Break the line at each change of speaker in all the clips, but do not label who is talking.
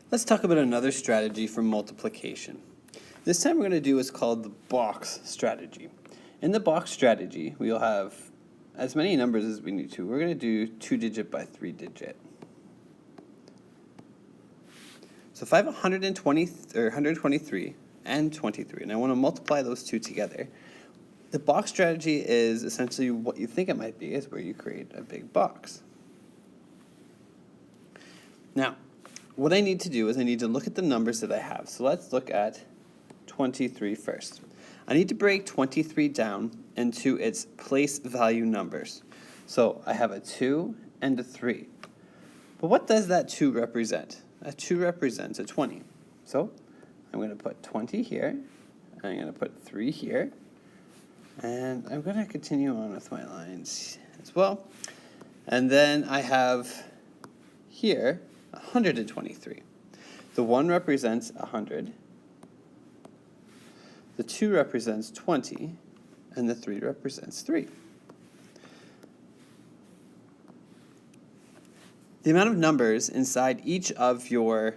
Let's talk about another strategy for multiplication. This time we're going to do what's called the box strategy. In the box strategy, we'll have as many numbers as we need to. We're going to do 2-digit by 3-digit. So if I have 123 and 23, and I want to multiply those two together, the box strategy is essentially what you think it might be, is where you create a big box. Now, what I need to do is I need to look at the numbers that I have. So let's look at 23 first. I need to break 23 down into its place value numbers. So I have a 2 and a 3. But what does that 2 represent? A 2 represents a 20. So I'm going to put 20 here, and I'm going to put 3 here, and I'm going to continue on with my lines as well. And then I have here 123. The 1 represents 100, the 2 represents 20, and the 3 represents 3. The amount of numbers inside each of your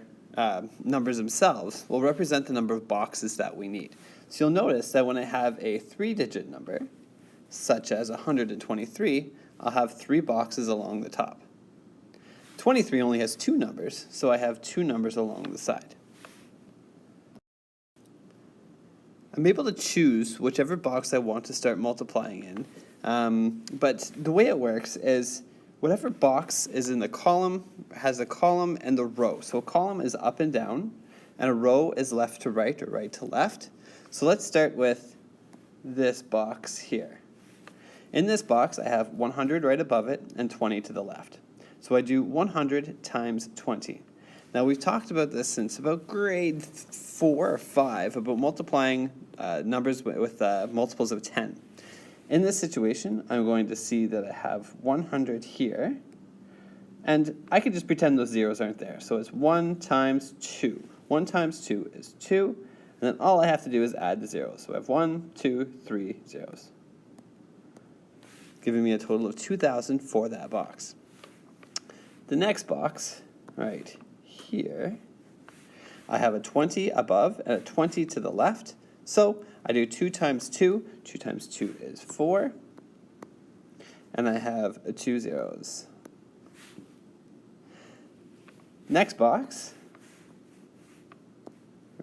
numbers themselves will represent the number of boxes that we need. So you'll notice that when I have a 3-digit number, such as 123, I'll have 3 boxes along the top. 23 only has 2 numbers, so I have 2 numbers along the side. I'm able to choose whichever box I want to start multiplying in, but the way it works is whatever box is in the column has a column and a row. So a column is up and down, and a row is left to right or right to left. So let's start with this box here. In this box, I have 100 right above it and 20 to the left. So I do 100 times 20. Now we've talked about this since about grade 4 or 5 about multiplying numbers with multiples of 10. In this situation, I'm going to see that I have 100 here, and I could just pretend those zeros aren't there. So it's 1 times 2. 1 times 2 is 2, and then all I have to do is add the zeros. So I have 1, 2, 3 zeros, giving me a total of 2,000 for that box. The next box, right here, I have a 20 above and a 20 to the left. So I do 2 times 2. 2 times 2 is 4. And I have 2 zeros. Next box,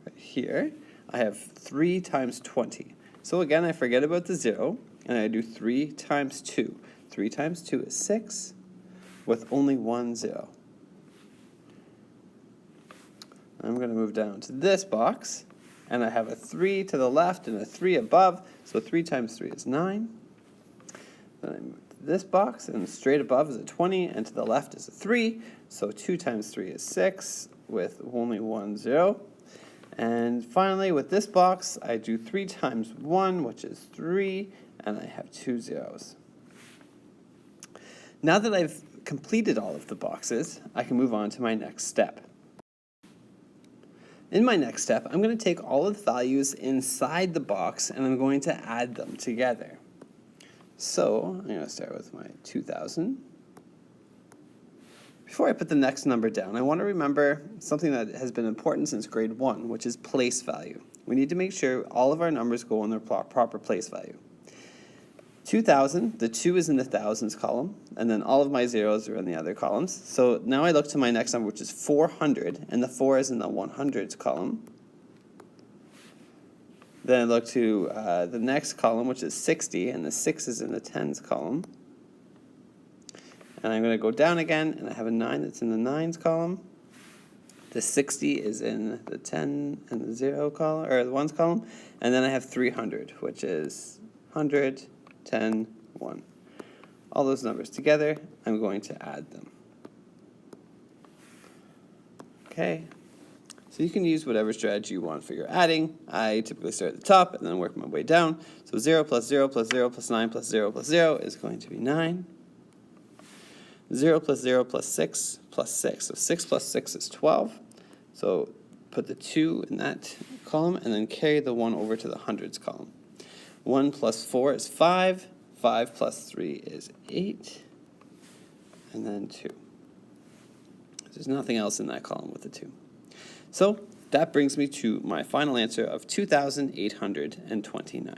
right here, I have 3 times 20. So again, I forget about the 0, and I do 3 times 2. 3 times 2 is 6, with only 1 0. I'm going to move down to this box, and I have a 3 to the left and a 3 above, so 3 times 3 is 9. Then I move to this box, and straight above is a 20, and to the left is a 3, so 2 times 3 is 6, with only 1 0. And finally, with this box, I do 3 times 1, which is 3, and I have 2 zeros. Now that I've completed all of the boxes, I can move on to my next step. In my next step, I'm going to take all of the values inside the box and I'm going to add them together. So I'm going to start with my 2,000. Before I put the next number down, I want to remember something that has been important since grade 1, which is place value. We need to make sure all of our numbers go in their proper place value. 2,000, the 2 is in the thousands column, and then all of my zeros are in the other columns. So now I look to my next number, which is 400, and the 4 is in the 100s column. Then I look to the next column, which is 60, and the 6 is in the tens column. And I'm going to go down again, and I have a 9 that's in the nines column. The 60 is in the 10 and the 0 column, or the ones column. And then I have 300, which is 100, 10, 1. All those numbers together, I'm going to add them. Okay, so you can use whatever strategy you want for your adding. I typically start at the top and then work my way down. So 0 plus 0 plus 0 plus 9 plus 0 plus 0 is going to be 9. 0 plus 0 plus 6 plus 6. So 6 plus 6 is 12. So put the 2 in that column and then carry the 1 over to the hundreds column. 1 plus 4 is 5. 5 plus 3 is 8. And then 2. There's nothing else in that column with the 2. So that brings me to my final answer of 2,829.